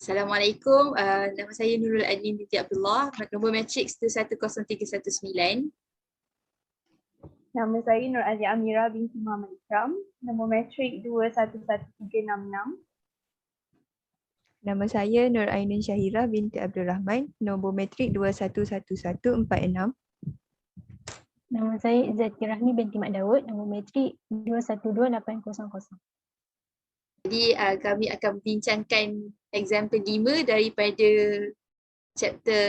Assalamualaikum, nama saya Nurul Adlin binti Abdullah, nombor matriks 2103119. Nama saya Nur Azia Amira binti Muhammad Ikram, nombor matrik 211366. Nama saya Nur Ainun Syahira binti Abdul Rahman, nombor matrik 211146. Nama saya Izzati Rahmi binti Mak Daud, nombor matrik 212800. Jadi kami akan membincangkan example 5 daripada chapter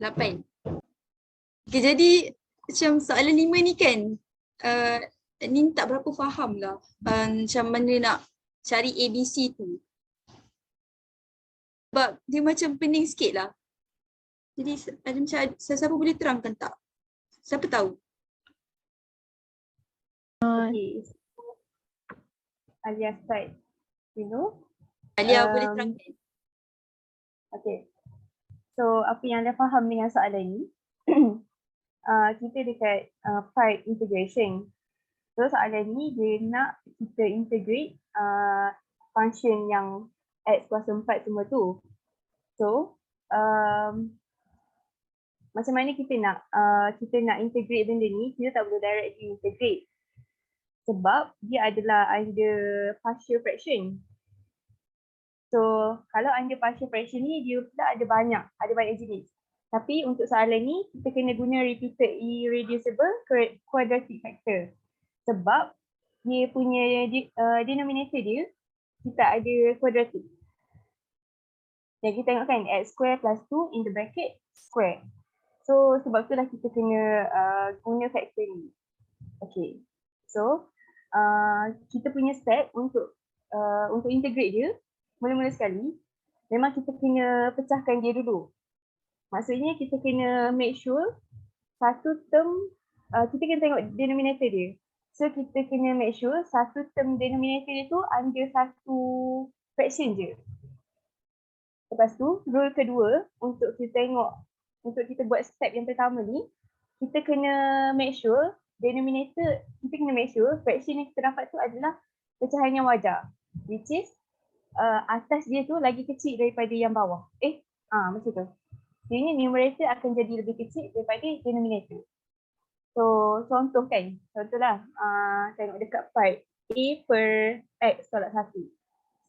8. Okay, jadi macam soalan 5 ni kan, ni tak berapa faham lah macam mana nak cari ABC tu. Sebab dia macam pening sikit lah. Jadi ada macam siapa boleh terangkan tak? Siapa tahu? Okay. Alia start. Alia boleh terangkan. Okay. So apa yang anda faham dengan soalan ni? Kita dekat part integration. So soalan ni dia nak kita integrate function yang x kuasa 4 semua tu. So macam mana kita nak integrate benda ni, kita tak boleh directly integrate. Sebab dia adalah under partial fraction. So kalau under partial fraction ni dia pula ada banyak jenis. Tapi untuk soalan ni kita kena guna repeated irreducible quadratic factor. Sebab dia punya denominator dia kita ada quadratic. Yang kita tengok kan x square plus 2 in the bracket square. So sebab itulah kita kena guna factor ni. Okay. So kita punya step untuk integrate dia, mula-mula sekali memang kita kena pecahkan dia dulu. Maksudnya kita kena make sure satu term, kita kena tengok denominator dia. So kita kena make sure satu term denominator dia tu under satu fraction je. Lepas tu rule kedua untuk kita buat step yang pertama ni, kita kena make sure denominator, kita kena make sure fraction yang kita dapat tu adalah pecahan yang wajar, which is atas dia tu lagi kecil daripada yang bawah. Macam tu. Jadi numerator akan jadi lebih kecil daripada denominator. So contohlah tengok dekat part A per X tolak 1.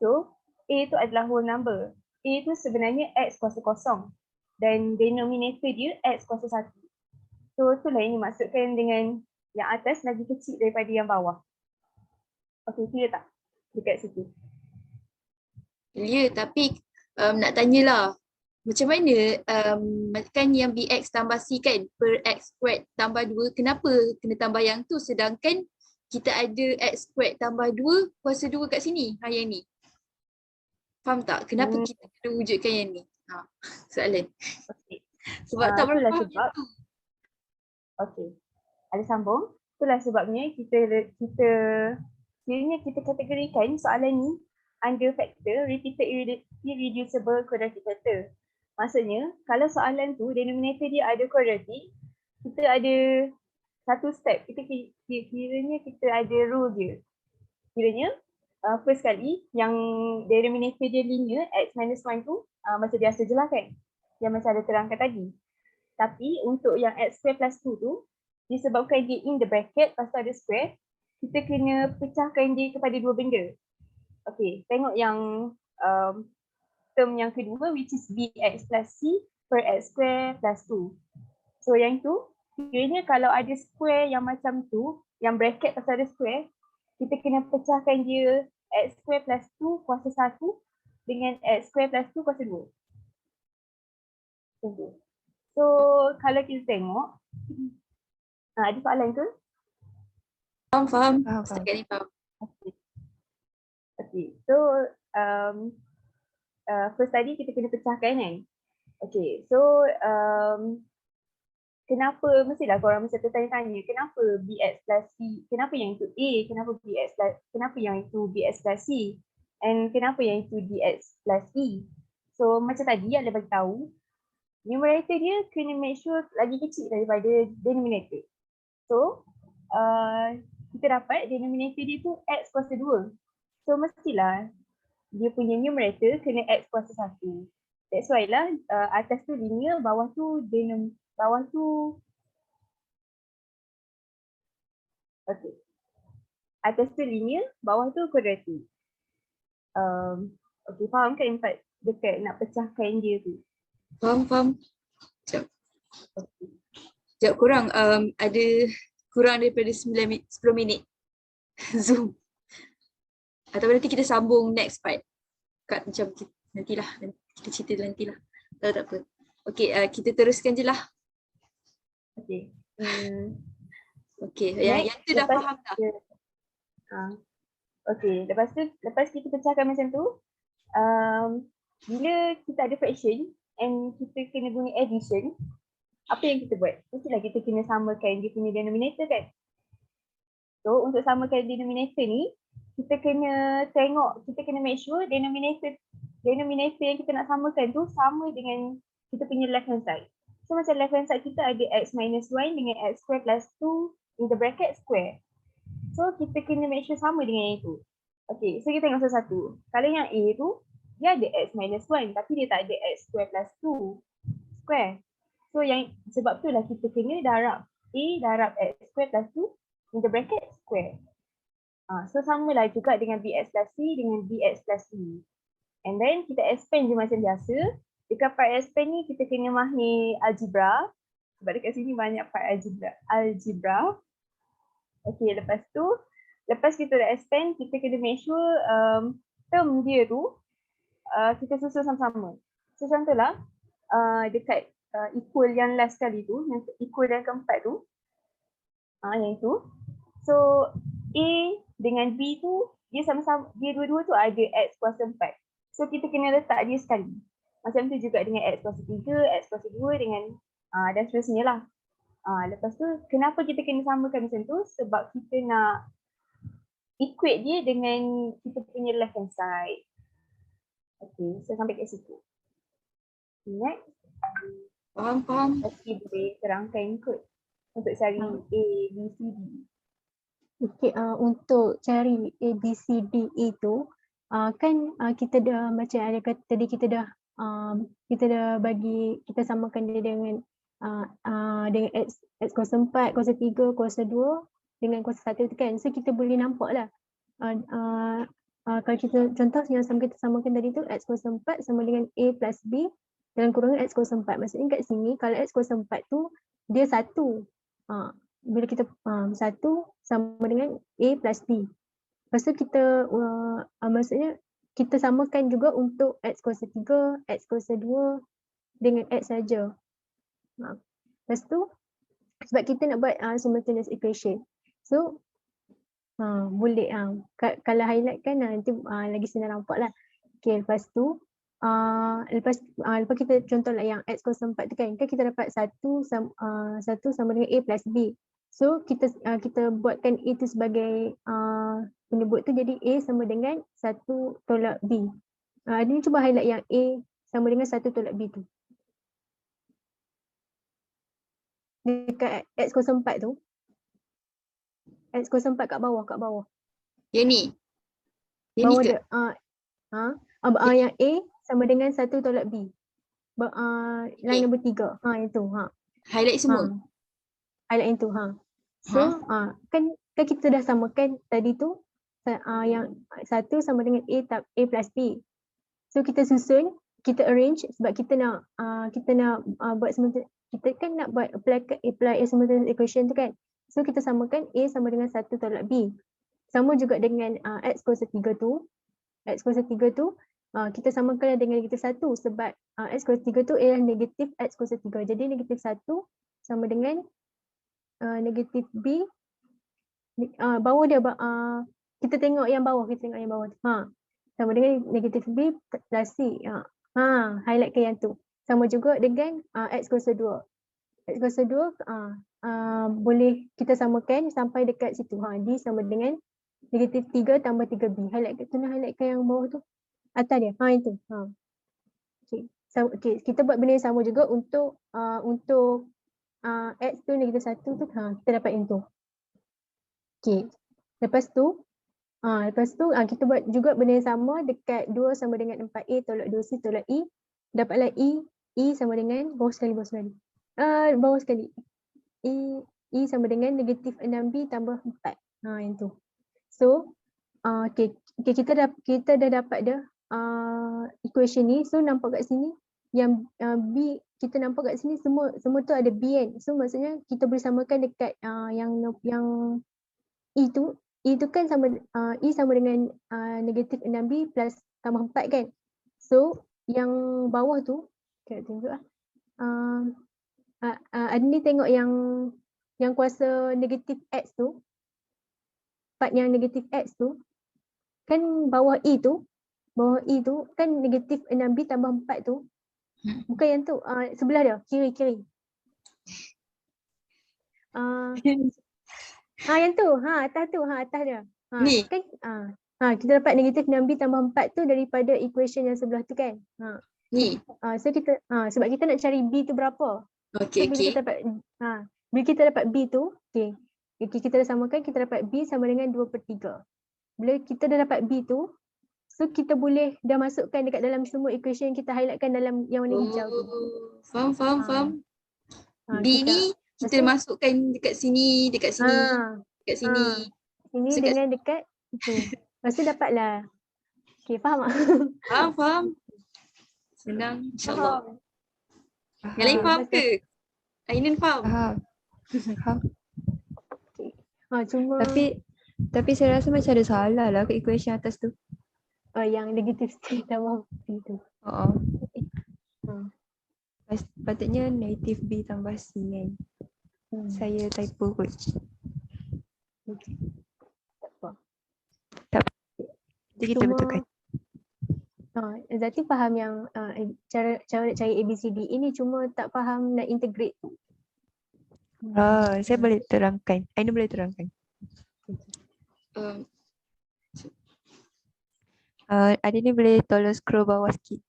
So A tu adalah whole number. A tu sebenarnya X kuasa kosong dan denominator dia X kuasa 1. So itulah yang dimaksudkan dengan yang atas lagi kecil daripada yang bawah. Okay, clear tak? Dekat situ. Ya, tapi nak tanyalah macam mana kan yang bx tambah c kan per x squared tambah 2, kenapa kena tambah yang tu sedangkan kita ada x squared tambah 2 kuasa 2 kat sini, yang ni. Faham tak? Kenapa kita kena wujudkan yang ni? Soalan. Okay. Sebab tak berapa faham sebab tu. Okay. Ada sambung. Itulah sebabnya kita kategorikan soalan ni under factor repeated irreducible quadratic factor. Maksudnya kalau soalan tu denominator dia ada quadratic, kita ada satu step, kiranya kita ada rule dia. Kiranya first kali yang denominator dia linear x minus 1 tu macam biasa je lah kan, yang macam ada terangkan tadi. Tapi untuk yang x square plus 2 tu, disebabkan dia in the bracket lepas tu ada square, kita kena pecahkan dia kepada dua benda. Okay, tengok yang term yang kedua which is bx plus c per x square plus 2. So yang tu, kiranya kalau ada square yang macam tu, yang bracket pasal ada square, kita kena pecahkan dia x square plus 2 kuasa 1 dengan x square plus 2 kuasa 2. So kalau kita tengok, ada soalan ke? Faham. Setakat ni faham. Okay. So first tadi kita kena pecahkan kan. Okay, so kenapa, mestilah korang mesti tertanya-tanya kenapa bx plus c, kenapa yang itu a, kenapa yang itu bx plus c, and kenapa yang itu dx plus e. So macam tadi ada bagi tahu, numerator dia kena make sure lagi kecil daripada denominator. So kita dapat denominator dia tu x kuasa 2. So mestilah dia punya numerator kena X kuasa 1. That's why lah atas tu linear, bawah tu okay. Atas tu linear, bawah tu kuadratik. Okay, faham kan Infat dekat nak pecahkan dia tu? Faham. Sekejap kurang ada kurang daripada 10 minit. Zoom. Atau nanti kita sambung next part. Kat macam nantilah kita cerita nantilah. Tak apa. Okey, kita teruskan je lah. Okay. Okey, yang tu dah faham tak? Okay, lepas kita pecahkan macam tu, bila kita ada fraction and kita kena guna addition, apa yang kita buat? Mestilah kita kena samakan dia punya denominator kan? So untuk samakan denominator ni, kita kena make sure denominator yang kita nak samakan tu sama dengan kita punya left hand side. So macam left hand side kita ada x minus 1 dengan x square plus 2 in the bracket square. So kita kena make sure sama dengan yang itu. Okay, so kita tengok satu-satu. Kalau yang A tu, dia ada x minus 1 tapi dia tak ada x square plus 2 square. So sebab tu lah kita kena darab A darab x square plus 2 in the bracket square. So samalah juga dengan bx plus c dengan bx plus c. And then kita expand je macam biasa. Dekat part expand ni kita kena mahir algebra. Sebab dekat sini banyak part algebra. Okay, lepas kita dah expand, kita kena make sure term dia tu kita susun sama-sama. So contohlah dekat equal yang last kali tu, yang equal yang keempat tu, yang itu. So A dengan B tu dia sama-sama, dia dua-dua tu ada X kuasa 4. So kita kena letak dia sekali. Macam tu juga dengan X kuasa 3, X kuasa 2 dengan dan seterusnya lah. Lepas tu kenapa kita kena samakan macam tu? Sebab kita nak equate dia dengan kita punya left hand side. Okay, so sampai kat situ. Next. Faham. Okay, boleh terangkan kot untuk cari A, B, C, D. Okay, untuk cari A, B, C, D itu kan kita dah macam ada kata tadi kita dah bagi, kita samakan dia dengan X kuasa 4, kuasa 3, kuasa 2 dengan kuasa 1 tu kan. So kita boleh nampak lah kalau kita contoh yang kita samakan tadi tu X kuasa 4 sama dengan A plus B dalam kurungan X kuasa 4. Maksudnya kat sini kalau X kuasa 4 tu dia 1. Bila kita 1 sama dengan A plus B. Lepas tu kita maksudnya kita samakan juga untuk X kuasa 3, X kuasa 2 dengan X saja. Lepas tu sebab kita nak buat simultaneous equation. So boleh kalau highlight kan nanti lagi senang nampak lah. Okay, lepas tu lepas kita contohlah yang X kuasa 4 tu kan kita dapat 1 sama dengan A plus B. So kita buatkan A tu sebagai penyebut tu, jadi A sama dengan 1 tolak B. Ini cuba highlight yang A sama dengan 1 tolak B tu. Dekat X kuasa 4 tu. X kuasa 4 kat bawah. Yang ni. Yang Bawah ni ke? yang A sama dengan 1 tolak B. Line nombor 3. Itu. Highlight semua. Highlight yang tu. So kan kita dah samakan tadi tu yang 1 sama dengan A plus B. So kita susun, kita arrange sebab kita nak buat simultaneous, kita kan nak buat apply a simultaneous equation tu kan. So kita samakan A sama dengan 1 tolak B. Sama juga dengan X kuasa 3 tu. X kuasa 3 tu kita samakan dengan negatif 1 sebab X kuasa 3 tu ialah negatif X kuasa 3. Jadi negatif 1 sama dengan negatif B. Bawah dia kita tengok yang bawah, tu. Sama dengan negatif B plus C. Highlight ke yang tu. Sama juga dengan X kuasa 2. X kuasa 2 boleh kita samakan sampai dekat situ. D sama dengan negatif 3 tambah 3B. Highlight ke yang bawah tu. Atas dia. Itu. Okay. So, kita buat benda yang sama juga untuk X tu negatif 1 tu. Kita dapat yang tu. Okay. Lepas tu Lepas tu kita buat juga benda yang sama dekat 2 sama dengan 4A tolak 2C tolak E. Dapatlah E sama dengan bawah sekali. Bawah sekali. E sama dengan negatif 6B tambah 4. Yang tu. So, okay, kita dah dapat dah equation ni. So, nampak kat sini yang B, kita nampak kat sini semua tu ada B kan. So, maksudnya kita boleh samakan dekat yang E tu kan sama E sama dengan negatif 6B plus tambah 4 kan. So yang bawah tu kita tengok Adni tengok yang kuasa negatif X tu, part yang negatif X tu kan bawah E tu kan negatif 6B tambah 4 tu. Bukan yang tu, sebelah dia, kiri. Yang tu, atas tu, atas dia. Ni. Kan, kita dapat negatif 6B tambah 4 tu daripada equation yang sebelah tu kan. Ni. So kita, sebab kita nak cari B tu berapa. Okay, so, bila kita dapat B tu, kita dah samakan, kita dapat B sama dengan 2/3. Bila kita dah dapat B tu, so kita boleh dah masukkan dekat dalam semua equation yang kita highlightkan dalam yang warna hijau tu. Faham. B ni kita masukkan dekat sini. Ini so, dengan dekat itu. Lepas tu dapatlah. Okay, faham tak? Faham. Senang, insyaAllah. Yang lain faham ke? Ainun faham? Faham. Cuma Tapi saya rasa macam ada salah lah ke equation atas tu. yang negatif tambah B tu. Patutnya negatif B tambah C kan. Saya typo kot. Tak. Jadi kita betulkan. Zati faham yang cara nak cari ABCD ini, cuma tak faham nak integrate. Saya boleh terangkan. Ainun boleh terangkan. Adik ni boleh tolong scroll bawah sikit.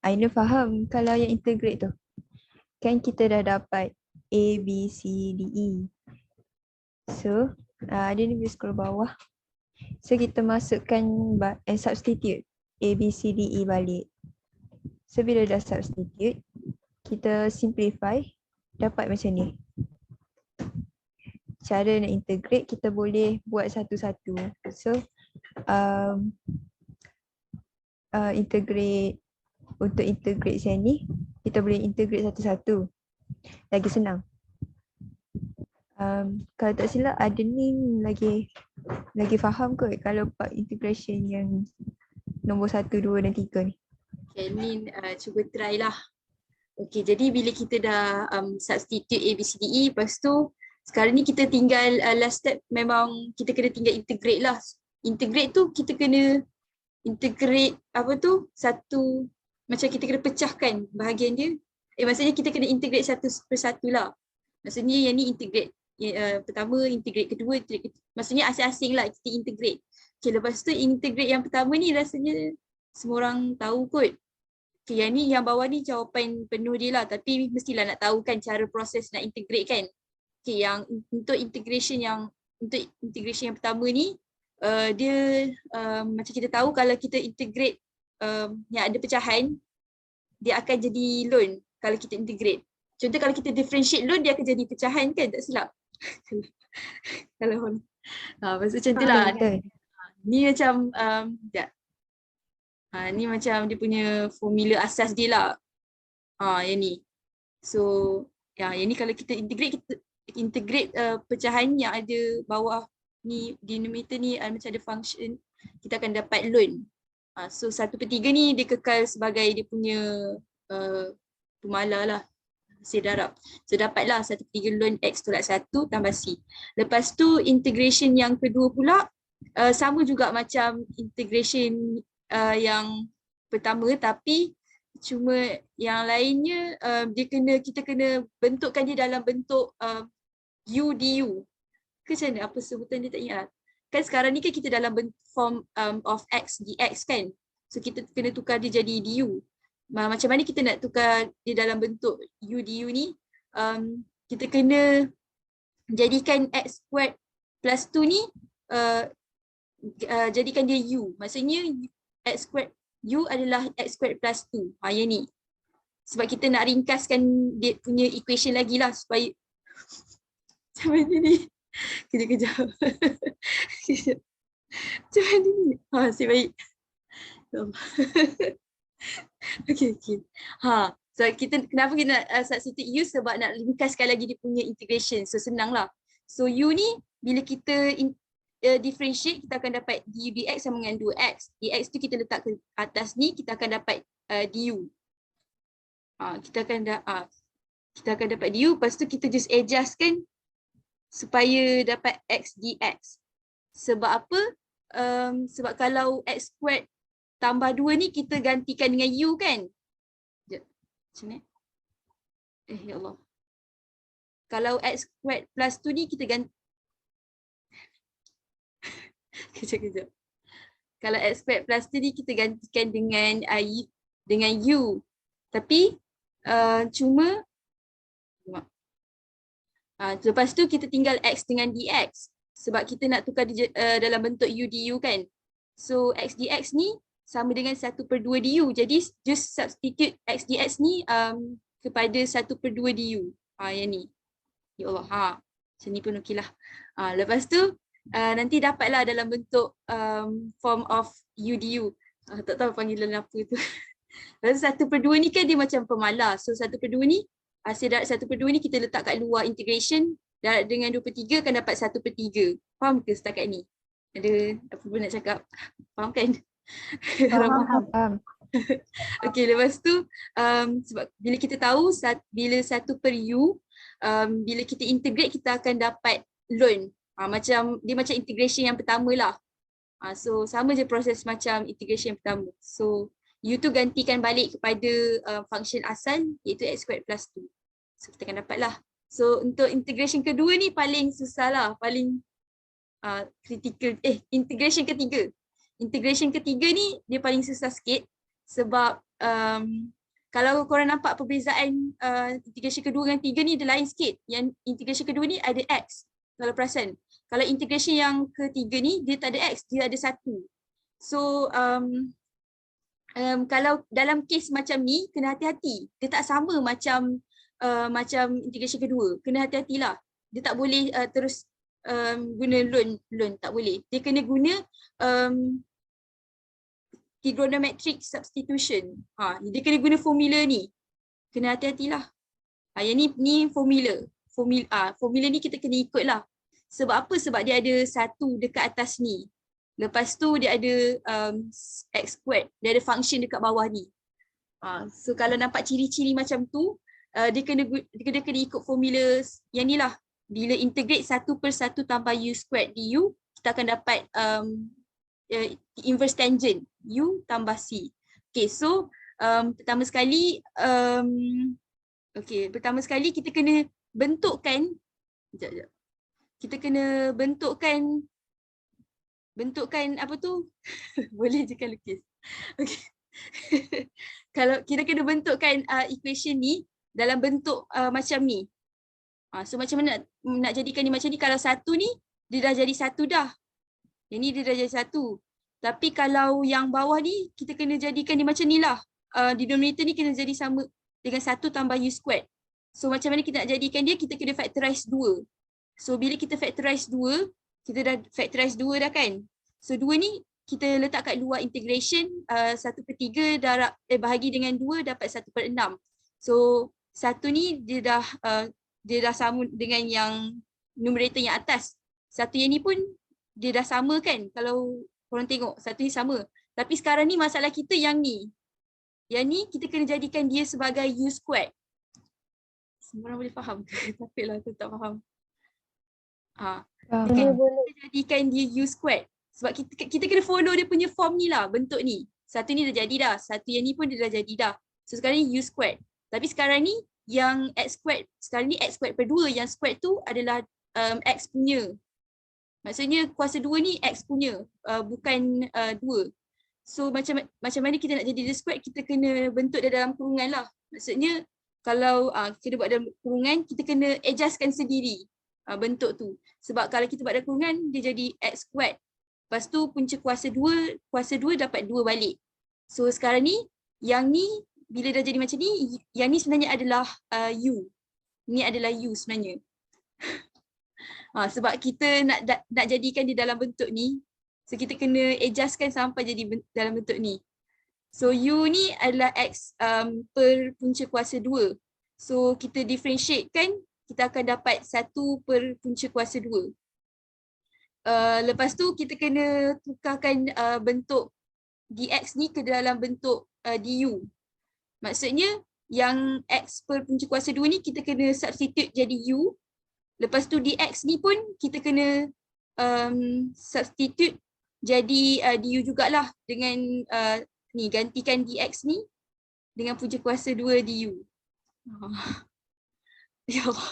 Ainun faham kalau yang integrate tu. Kan kita dah dapat A, B, C, D, E. So, adik ni boleh scroll bawah. So, kita masukkan and substitute A, B, C, D, E balik. So, bila dah substitute, kita simplify, dapat macam ni. Cara nak integrate, kita boleh buat satu-satu. So, untuk integrate yang ni, kita boleh integrate satu-satu. Lagi senang. Kalau tak silap, ada ni lagi faham kot kalau part integration yang nombor 1, 2 dan 3 ni. Okay, ni cuba try lah. Okay, jadi bila kita dah substitute A, B, C, D, E, lepas tu sekarang ni kita tinggal last step, memang kita kena tinggal integrate lah. Integrate tu kita kena integrate satu, macam kita kena pecahkan bahagian dia. Maksudnya kita kena integrate satu persatu lah. Maksudnya yang ni integrate pertama, integrate kedua, maksudnya asing-asing lah kita integrate. Okay, lepas tu integrate yang pertama ni rasanya semua orang tahu kot. Okay, yang ni, yang bawah ni jawapan penuh dia lah, tapi mestilah nak tahu kan cara proses nak integrate kan. Okay, yang untuk integration yang pertama ni, dia macam kita tahu kalau kita integrate yang ada pecahan, dia akan jadi lone kalau kita integrate. Contoh kalau kita differentiate lone, dia akan jadi pecahan kan, tak silap. Kalau maksud macam tu lah. Ni macam ni macam dia punya formula asas dia lah. Yang ni. So, yang ni kalau kita integrate pecahan yang ada bawah ni, denominator ni macam ada function, kita akan dapat lone. So 1/3 ni dia kekal sebagai dia punya pemala lah, hasil darab. So dapatlah 1/3 lone X tolak 1 tambah C. Lepas tu integration yang kedua pula sama juga macam integration yang pertama, tapi cuma yang lainnya kita kena bentukkan dia dalam bentuk U du. Ke macam mana, apa sebutan dia tak ingat lah. Kan sekarang ni kan kita dalam form of X dx kan. So kita kena tukar dia jadi du. Macam mana kita nak tukar dia dalam bentuk U du ni? kita kena jadikan x squared plus 2 ni jadikan dia u. Maksudnya x squared u adalah x squared plus 2. Yang ni. Sebab kita nak ringkaskan dia punya equation lagi lah supaya macam mana ni? Kejap. Macam mana ni? Asyik baik. Okay. So kenapa kita nak substitute u? Sebab nak ringkaskan lagi dia punya integration. So senang lah. So u ni bila kita differentiate, kita akan dapat du dx sama dengan 2x. Dx tu kita letak ke atas ni, kita akan dapat du. Kita akan dapat du, lepas tu kita just adjustkan supaya dapat x dx. Sebab apa? Sebab kalau x squared tambah 2 ni kita gantikan dengan u kan? Sekejap. Macam ni? Ya Allah. Kalau x squared plus 2 ni kita ganti. Kejap. Kalau x squared plus 2 ni kita gantikan dengan u. Tapi cuma lepas tu kita tinggal x dengan dx. Sebab kita nak tukar dalam bentuk u du kan. So x dx ni sama dengan 1/2 du. Jadi just substitute x dx ni kepada 1/2 du. Yang ni. Ya Allah. Macam ni pun okey lah. Lepas tu nanti dapatlah dalam bentuk form of u du. Tak tahu panggilan apa tu. Lepas 1/2 ni kan dia macam pemalas. So 1/2 ni, hasil darat 1/2 ni kita letak kat luar integration. Darat dengan 2/3 akan dapat 1/3. Faham ke setakat ni? Ada apa pun nak cakap? Faham kan? Faham. Okay, lepas tu sebab bila kita tahu bila 1/u, bila kita integrate kita akan dapat ln. Dia macam integration yang pertama lah. So sama je proses macam integration yang pertama. So u tu gantikan balik kepada function asal iaitu x squared plus 2. So kita akan dapat lah. So untuk integration kedua ni paling susah lah, paling critical. Integration ketiga. Integration ketiga ni dia paling susah sikit sebab kalau korang nampak perbezaan integration kedua dengan tiga ni dia lain sikit. Yang integration kedua ni ada x, kalau perasan. Kalau integration yang ketiga ni dia tak ada x, dia ada 1. So kalau dalam kes macam ni kena hati-hati. Dia tak sama macam integration kedua. Kena hati-hatilah. Dia tak boleh terus guna ln, tak boleh. Dia kena guna trigonometric substitution. Dia kena guna formula ni. Kena hati-hatilah. Yang ni formula. Formula ni kita kena ikutlah. Sebab apa? Sebab dia ada 1 dekat atas ni. Lepas tu dia ada x squared. Dia ada function dekat bawah ni. So kalau nampak ciri-ciri macam tu, dia kena ikut formula yang ni lah. Bila integrate 1/1 tambah u squared du, kita akan dapat inverse tangent u tambah c. Okay, so pertama sekali kita kena bentukkan kita kena bentukkan apa tu? Boleh je kan lukis. Okay. Kalau kita kena bentukkan equation ni dalam bentuk macam ni. So macam mana nak jadikan ni macam ni? Kalau 1 ni dia dah jadi 1 dah. Yang ni dia dah jadi 1. Tapi kalau yang bawah ni kita kena jadikan dia macam ni lah. Denominator ni kena jadi sama dengan 1 tambah u squared. So macam mana kita nak jadikan dia? Kita kena factorize 2. So bila kita factorize 2, kita dah factorize 2 dah kan. So 2 ni kita letak kat luar integration 1/3 darab bahagi dengan 2 dapat 1/6. So 1 ni dia dah sama dengan yang numerator yang atas. 1 yang ni pun dia dah sama kan. Kalau korang tengok 1 ni sama. Tapi sekarang ni masalah kita yang ni. Yang ni kita kena jadikan dia sebagai u squared. Semua orang boleh faham ke? Tapi lah aku tak faham. Kita jadikan dia u squared. Sebab kita kena follow dia punya form ni lah, bentuk ni. 1 ni dah jadi dah. 1 yang ni pun dia dah jadi dah. So sekarang ni u squared. Tapi sekarang ni yang x squared, sekarang ni x squared per 2. Yang squared tu adalah x punya. Maksudnya kuasa 2 ni x punya, bukan 2. So macam mana kita nak jadi dia squared, kita kena bentuk dia dalam kurungan lah. Maksudnya kalau kita buat dalam kurungan, kita kena adjustkan sendiri bentuk tu. Sebab kalau kita buat dalam kurungan, dia jadi X squared. Lepas tu punca kuasa 2 dapat 2 balik. So sekarang ni, yang ni bila dah jadi macam ni, yang ni sebenarnya adalah U. Ni adalah U sebenarnya. Sebab kita nak jadikan dia dalam bentuk ni, so kita kena adjustkan sampai jadi dalam bentuk ni. So U ni adalah X per punca kuasa 2. So kita differentiate kan, kita akan dapat 1 per punca kuasa 2. Lepas tu kita kena tukarkan bentuk dx ni ke dalam bentuk du. Maksudnya yang X per punca kuasa 2 ni kita kena substitute jadi U. Lepas tu dx ni pun kita kena substitute jadi du jugalah dengan ni, gantikan dx ni dengan punca kuasa 2 du. Ya Allah.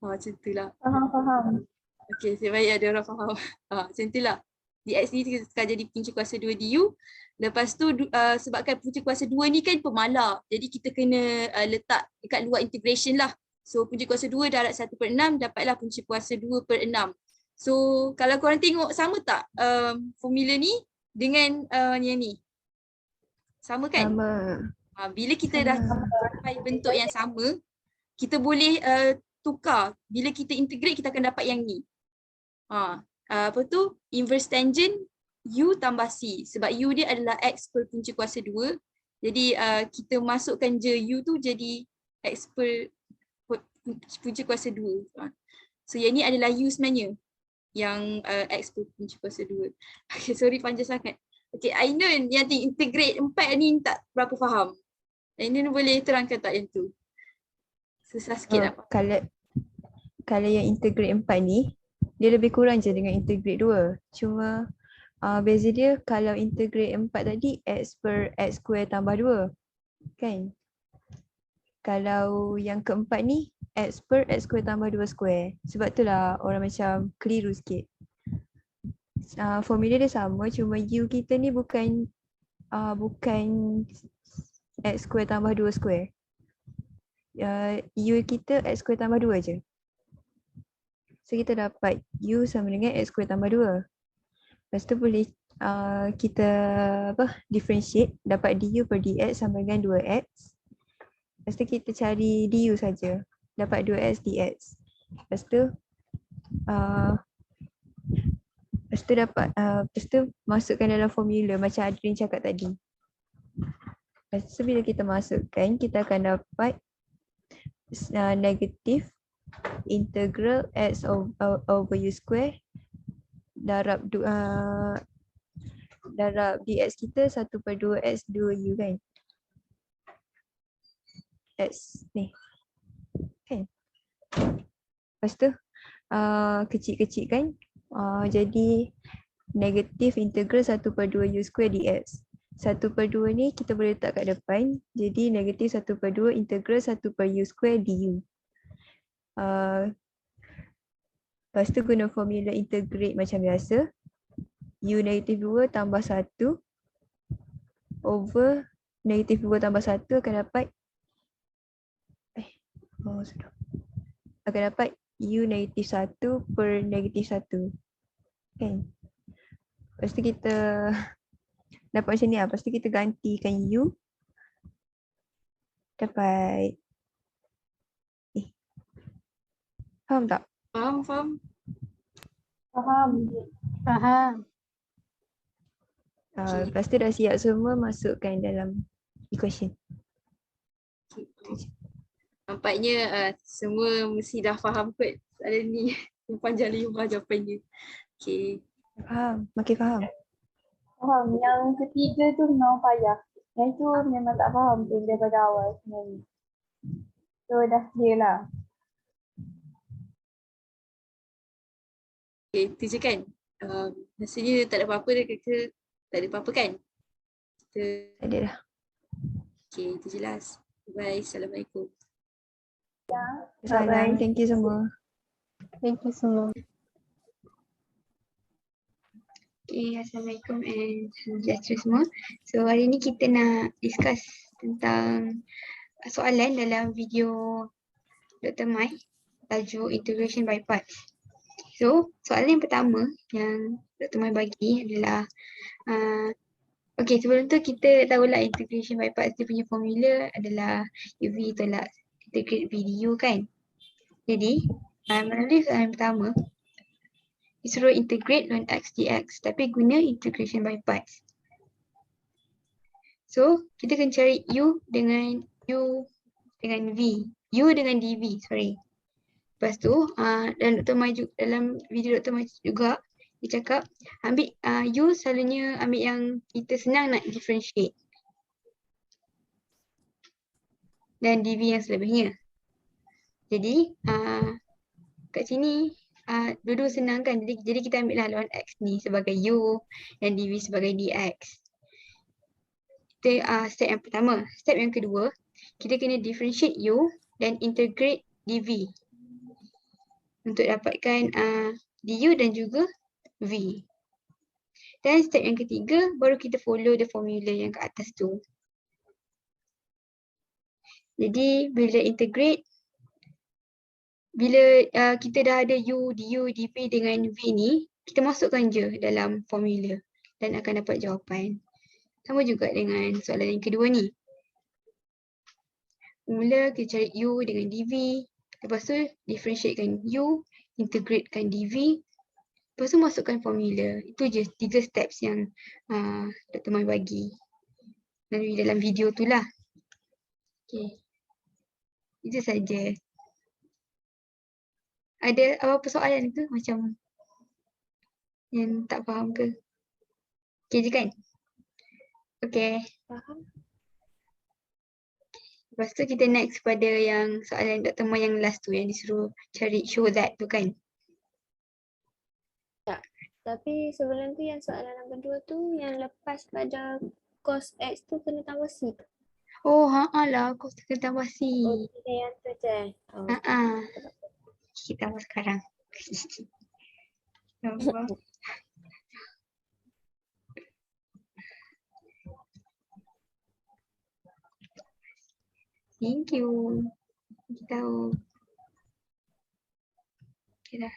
Macam tu lah. Faham. Okey, saya baik ada orang faham. Macam tu lah. dx ni kita tukar jadi punca kuasa 2 du. Lepas tu sebabkan punca kuasa 2 ni kan pemalar. Jadi kita kena letak dekat luar integration lah. So punca kuasa 2 darab 1/6 dapatlah punca kuasa 2/6. So kalau korang tengok sama tak formula ni dengan yang ni? Sama kan? Sama. Bila kita dah sampai bentuk yang sama, kita boleh tukar. Bila kita integrate kita akan dapat yang ni. Apa tu? Inverse tangent U tambah C. Sebab U dia adalah X per punca kuasa 2. Jadi kita masukkan je U tu jadi X per punca kuasa 2. So yang ni adalah U sebenarnya. Yang X per punca kuasa 2. Okay, sorry panjang sangat. Okay, Ainun yang integrate 4 ni tak berapa faham. Ainun boleh terangkan tak yang tu? Susah sikit nak faham. Kalau yang integrate 4 ni, dia lebih kurang je dengan integrate 2. Cuma beza dia kalau integrate 4 tadi X per X square tambah 2. Kan? Kalau yang keempat ni X per X square tambah 2 square. Sebab itulah orang macam keliru sikit. Formula dia sama, cuma U kita ni bukan X square tambah 2 square. U kita X square tambah 2 je. So kita dapat U sama dengan X square tambah 2. Lepas tu boleh kita differentiate, dapat du per dx sama dengan 2x. Lepas tu kita cari du saja, dapat 2x dx. Lepas tu masukkan dalam formula macam Adrian cakap tadi. Lepas tu bila kita masukkan, kita akan dapat negatif integral x over u square darab dx kita 1/2 x 2u kan. X ni. Kan? Lepas tu kecil-kecil kan. Jadi negatif integral 1/2 u square dx. 1/2 ni kita boleh letak kat depan. Jadi negatif 1/2 integral 1/u square du. Lepas tu guna formula integrate macam biasa. U negatif 2 tambah 1 over negatif 2 tambah 1 akan dapat akan dapat U negatif 1 per negatif 1. Kan? Lepas tu kita dapat macam ni lah. Lepas tu kita gantikan U. Dapat faham tak? Faham. Lepas tu dah siap semua, masukkan dalam equation. Nampaknya semua mesti dah faham kot soalan ni. Yang panjang lebar jawapannya. Okay. Faham, makin faham. Faham. Yang ketiga tu memang payah. Yang tu memang tak faham pun daripada awal sebenarnya. So dah clear lah. Okay, tu je kan. Rasanya tak ada apa-apa dah ke tak ada apa-apa kan? Tak ada dah. Okay, itu jelas. Bye. Assalamualaikum. Salam, thank you semua. Thank you semua. Okay, Assalamualaikum and sejahtera semua. So hari ni kita nak discuss tentang soalan dalam video Dr. Mai, tajuk integration by parts. So, soalan yang pertama yang Dr. Mai bagi adalah okay, sebelum tu kita tahulah integration by parts dia punya formula adalah UV tolak integrate VDU kan. Jadi, melalui soalan yang pertama, disuruh integrate ln x dx tapi guna integration by parts. So, kita akan cari U dengan V. U dengan dV, sorry. Lepas tu, dalam video Dr. Mai juga, dia cakap ambil U selalunya ambil yang kita senang nak differentiate. Dan dV yang selebihnya. Jadi, kat sini dua-dua senang kan. Jadi kita ambil lah lawan X ni sebagai U dan dV sebagai dx. Itu step yang pertama. Step yang kedua, kita kena differentiate U dan integrate dV. Untuk dapatkan du dan juga V. Dan step yang ketiga, baru kita follow the formula yang kat atas tu. Jadi bila integrate, bila kita dah ada U, du, dv dengan V ni, kita masukkan je dalam formula dan akan dapat jawapan. Sama juga dengan soalan yang kedua ni. Mula kita cari U dengan dv, lepas tu differentiatekan U, integratekan dv, lepas tu masukkan formula. Itu je 3 steps yang Dr. Mai bagi melalui dalam video tu lah. Okay. Itu saja. Ada apa-apa soalan ke macam yang tak faham ke? Okay je kan? Okay. Faham? Lepas tu kita next pada yang soalan Dr. Mai yang last tu yang disuruh cari show that tu kan? Tapi sebelum tu yang soalan yang kedua tu yang lepas pada cos X tu kena tambah C. Oh lah, kau kena tambah C. Oh, kita yang tu je. Oh, Kita tambah sekarang. Allah. Thank you. Kita tahu. Okay dah.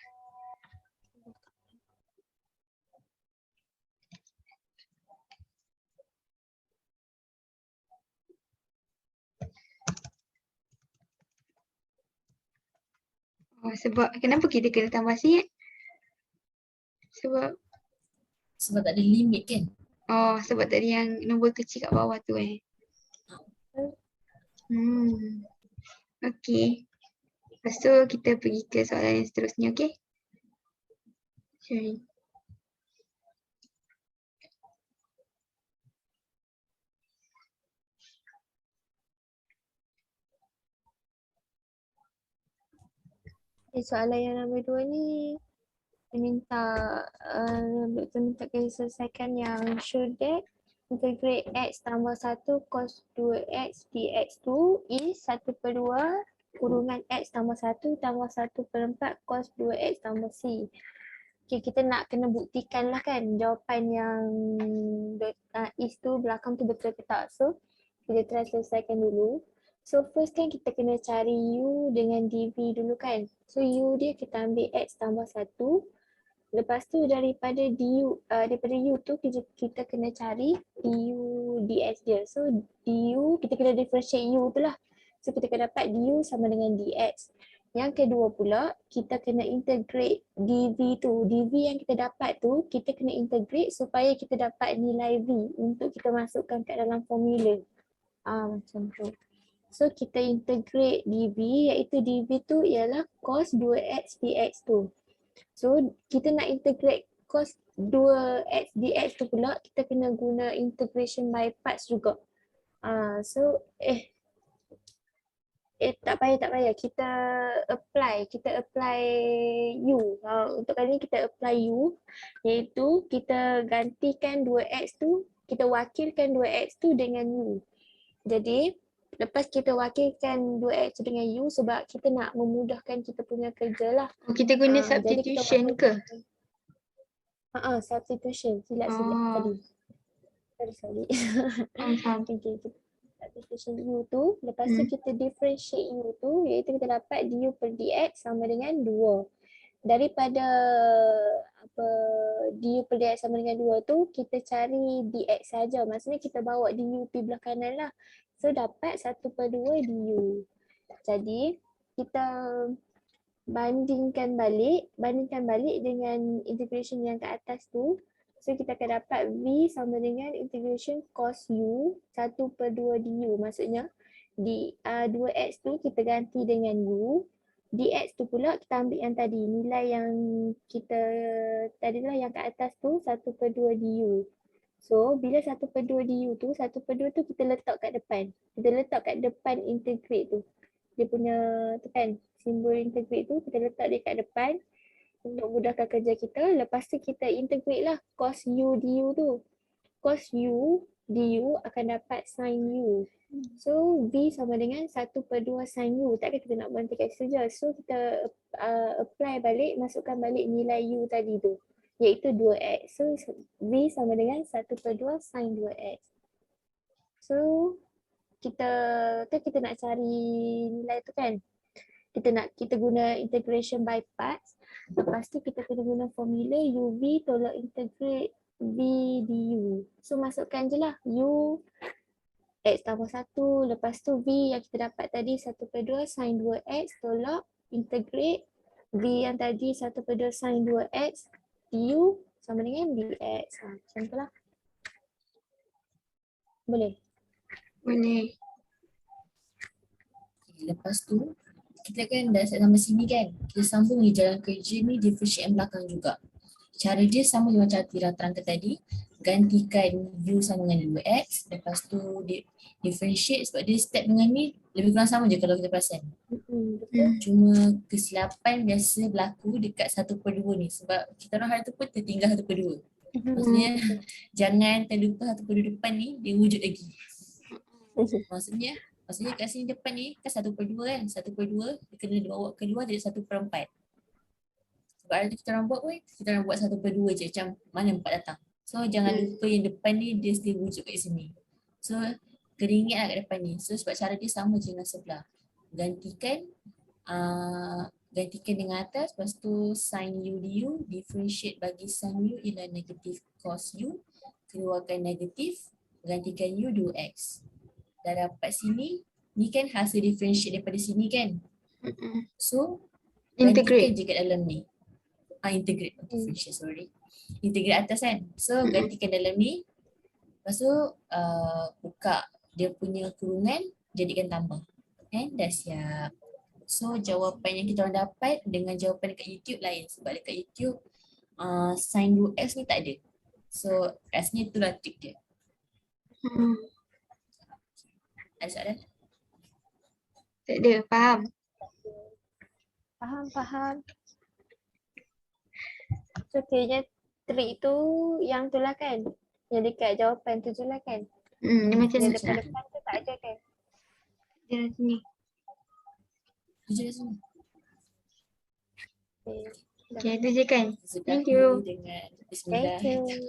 Oh, sebab kenapa kita kena tambah C? Sebab tak ada limit kan? sebab tadi yang nombor kecil kat bawah tu Okay. Lepas tu kita pergi ke soalan yang seterusnya, okay? Sorry. Soalan yang nombor 2 ni dia minta Dr. minta kita selesaikan yang show that integrate X tambah 1 cos 2X dx tu is 1/2 kurungan X tambah 1 tambah 1/4 cos 2X tambah C. Okay, kita nak kena buktikan lah kan jawapan yang is tu belakang tu betul ke tak. So, kita try selesaikan dulu. So, first kan kita kena cari U dengan dV dulu kan. So, U dia kita ambil X tambah 1. Lepas tu daripada U tu kita kena cari du dx dia. So, du kita kena differentiate U tu lah. So, kita kena dapat du sama dengan dx. Yang kedua pula, kita kena integrate dv tu. dv yang kita dapat tu, kita kena integrate supaya kita dapat nilai v untuk kita masukkan kat dalam formula. Macam tu. So, kita integrate dv, iaitu dv tu ialah cos 2x dx tu. So, kita nak integrate cos 2x dx tu pula, kita kena guna integration by parts juga. Tak payah. Kita apply U. Untuk kali ni kita apply U, iaitu kita gantikan 2x tu, kita wakilkan 2x tu dengan U. Jadi, lepas kita wakilkan 2x tu dengan U sebab kita nak memudahkan kita punya kerja lah. Kita guna substitution ke? Substitution. Silap tadi. Sorry. Faham. Okay. substitution U tu, lepas tu kita differentiate U tu, iaitu kita dapat du per dx sama dengan 2. Daripada apa du per dx sama dengan 2 tu, kita cari dx saja. Maksudnya kita bawa du pergi belah kanan lah. So dapat 1/2 du. Jadi kita bandingkan balik dengan integration yang kat atas tu. So kita akan dapat V sama dengan integration cos U 1/2 du. Maksudnya di 2x tu kita ganti dengan U. Dx tu pula kita ambil yang tadi, nilai yang kita tadilah yang kat atas tu 1/2 du. So bila 1/2 du tu, 1/2 tu kita letak kat depan. Kita letak kat depan integrate tu. Dia punya tu kan, simbol integrate tu kita letak dia kat depan untuk mudahkan kerja kita. Lepas tu kita integrate lah cos U du tu. Cos U du akan dapat sin U. So V sama dengan 1/2 sin U. Takkan kita nak berhenti kat situ je. So kita apply balik, masukkan balik nilai U tadi tu, iaitu 2x. So V sama dengan 1/2 sin 2x. So kita nak cari nilai tu kan. Kita guna integration by parts. Lepas tu kita kena guna formula UV tolak integrate V du. So masukkan je lah U x tambah 1, lepas tu V yang kita dapat tadi 1/2 sin 2x tolak integrate V yang tadi 1/2 sin 2x du sama dengan dx. Macam tu lah. Boleh? Boleh. Lepas tu kita kan dah set sampai sini kan. Kita sambung ni jalan kerja ni differentiate yang belakang juga. Cara dia sama je macam Atira terangkan tadi. Gantikan U sama dengan 2x. Lepas tu dia differentiate sebab dia step dengan ni lebih kurang sama je kalau kita perasan. Cuma kesilapan biasa berlaku dekat 1/2 ni sebab kita orang hari tu pun tertinggal 1/2. Maksudnya jangan terlupa 1/2 depan ni dia wujud lagi. Maksudnya kat sini depan ni kan 1/2 kan. 1/2 dia kena dibawa keluar jadi 1/4. Sebab hari tu kita orang buat pun, kita orang buat 1/2 je macam mana 4 datang. So jangan lupa yang depan ni dia still wujud kat sini. So kena ingat lah kat depan ni. So sebab cara dia sama je dengan sebelah. Gantikan dengan atas, lepas tu sin U du, differentiate bagi sin U ialah negatif cos U, keluarkan negatif, gantikan U 2x. Dah dapat sini, ni kan hasil differentiate daripada sini kan. So gantikan je kat dalam ni. Integrate, differentiate sorry. Integrate atas kan. So gantikan dalam ni. Lepas tu buka dia punya kurungan, jadikan tambah. And dah siap. So jawapan yang kita orang dapat dengan jawapan dekat YouTube lain. Sebab dekat YouTube sin 2x ni tak ada. So rasanya itulah trik dia. Ada soalan? Tak ada, faham. Faham. So kayaknya trik tu yang tu lah kan. Yang dekat jawapan tu je lah kan. Dia macam Yang ni. depan-depan tu tak ada kan. Dia dah sini. Tujuh dah semua. Okay, itu je kan. Sudah Thank you. Dengan bismillah. Thank you.